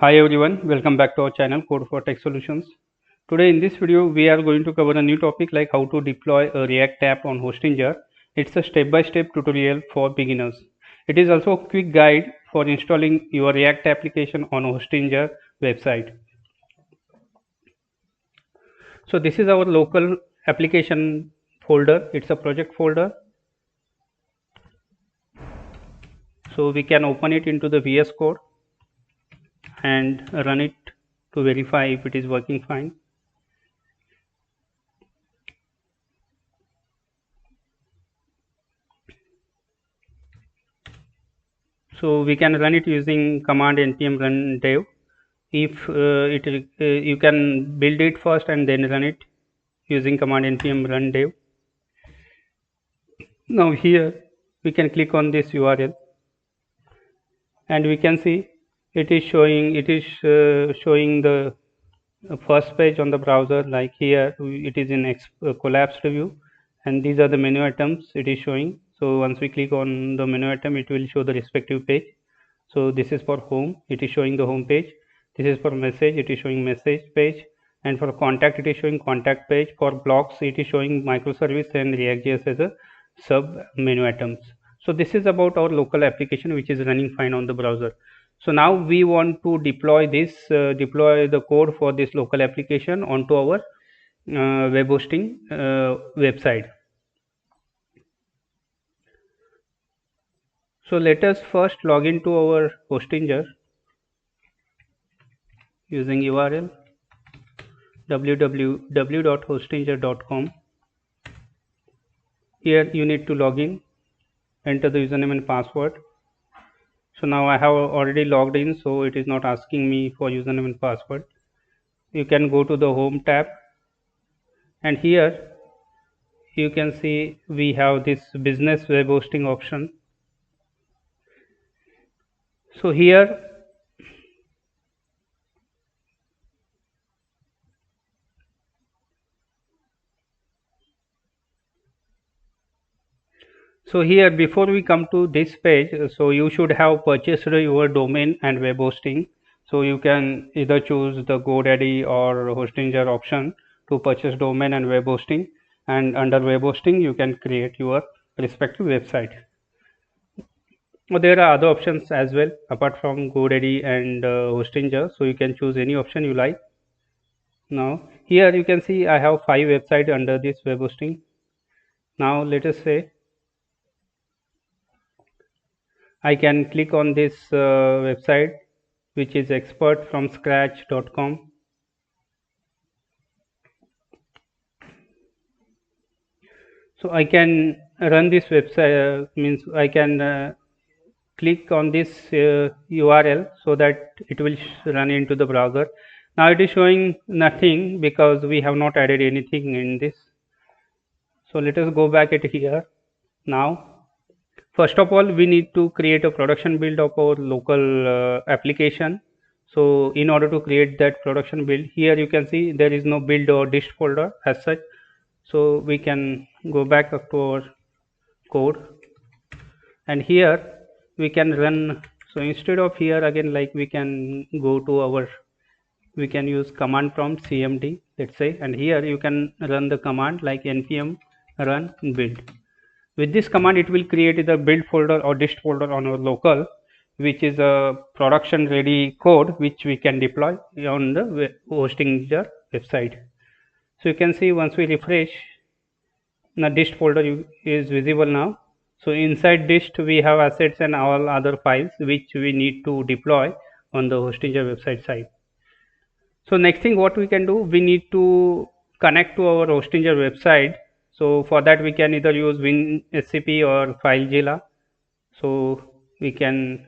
Hi everyone, welcome back to our channel Code for Tech Solutions. Today in this video we are going to cover a new topic like how to deploy a React app on Hostinger. It's a step-by-step tutorial for beginners. It is also a quick guide for installing your React application on Hostinger website. So this is our local application folder. It's a project folder. So we can open it into the VS Code and run it to verify if it is working fine. So we can run it using command npm run dev. If you can build it first and then run it using command npm run dev. Now here we can click on this URL and we can see it is showing the first page on the browser. Like here it is in collapsed view and these are the menu items it is showing. So once we click on the menu item it will show the respective page. So this is for home, it is showing the home page. This is for message, it is showing message page, and for contact it is showing contact page. For blocks it is showing microservice and React.js as a sub menu items. So this is about our local application which is running fine on the browser. So now we want to deploy the code for this local application onto our web hosting website. So let us first log into our Hostinger using URL www.hostinger.com. Here you need to log in, enter the username and password. So now I have already logged in, so it is not asking me for username and password. You can go to the home tab and here you can see we have this business web hosting option. So here before we come to this page, so you should have purchased your domain and web hosting. So you can either choose the GoDaddy or Hostinger option to purchase domain and web hosting, and under web hosting you can create your respective website. There are other options as well apart from GoDaddy and Hostinger, so you can choose any option you like. Now here you can see I have 5 websites under this web hosting. Now let us say I can click on this website which is expertfromscratch.com. So I can run this website, means I can click on this URL so that it will run into the browser. Now it is showing nothing because we have not added anything in this. So let us go back at here. Now first of all we need to create a production build of our local application. So in order to create that production build, here you can see there is no build or dist folder as such. So we can go back up to our code and here we can run. So instead of here again, like we can go to our, we can use command prompt cmd, let's say, and here you can run the command like npm run build. With this command it will create either build folder or dist folder on our local, which is a production ready code which we can deploy on the Hostinger website. So you can see once we refresh, the dist folder is visible now. So inside dist we have assets and all other files which we need to deploy on the Hostinger website side. So next thing what we can do, we need to connect to our Hostinger website. So for that we can either use WinSCP or FileZilla. So we can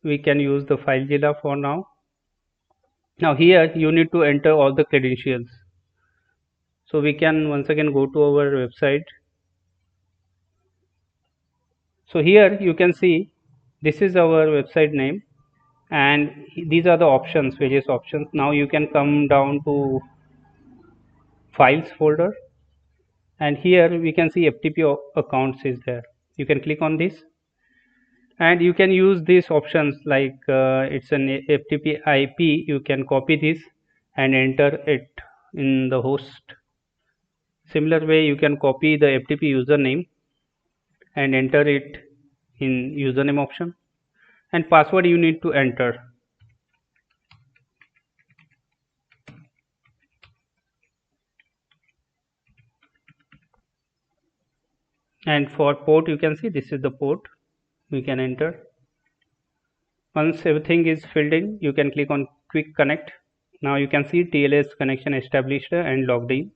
use the FileZilla for now. Now here you need to enter all the credentials. So we can once again go to our website. So here you can see this is our website name and these are the options, various options. Now you can come down to files folder and here we can see FTP accounts is there. You can click on this and you can use these options like it's an FTP IP. You can copy this and enter it in the host. Similar way, you can copy the FTP username and enter it in username option, and password you need to enter. And for port, you can see this is the port we can enter. Once everything is filled in, you can click on quick connect. Now you can see TLS connection established and logged in.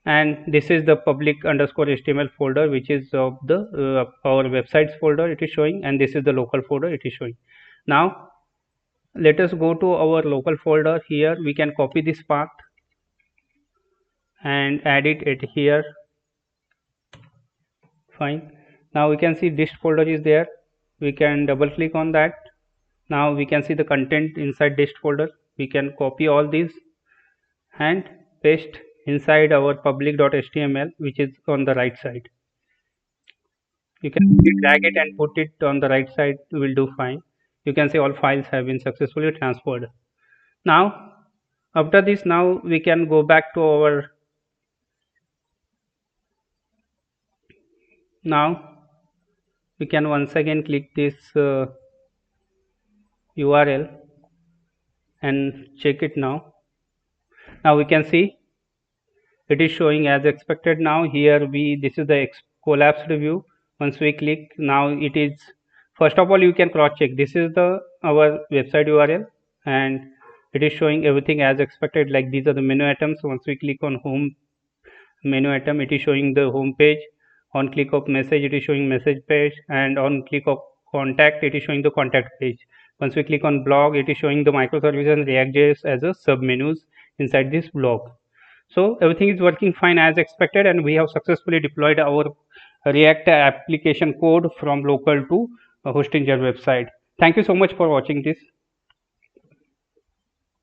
And this is the public underscore HTML folder, which is of the our websites folder it is showing, and this is the local folder it is showing. Now let us go to our local folder. Here we can copy this path and add it at here. Fine. Now we can see dist folder is there. We can double click on that. Now we can see the content inside dist folder. We can copy all these and paste inside our public.html, which is on the right side. You can drag it and put it on the right side, will do fine. You can see all files have been successfully transferred. Now after this, now we can go back to our now we can once again click this URL and check it. Now we can see it is showing as expected. Now here this is the collapsed view. Once we click, now it is, first of all you can cross check, this is the our website URL and it is showing everything as expected. Like these are the menu items. Once we click on home menu item, it is showing the home page. On click of message, it is showing message page, and on click of contact, it is showing the contact page. Once we click on blog, it is showing the microservices and React.js as a sub menus inside this blog. So everything is working fine as expected, and we have successfully deployed our React application code from local to Hostinger website. Thank you so much for watching this.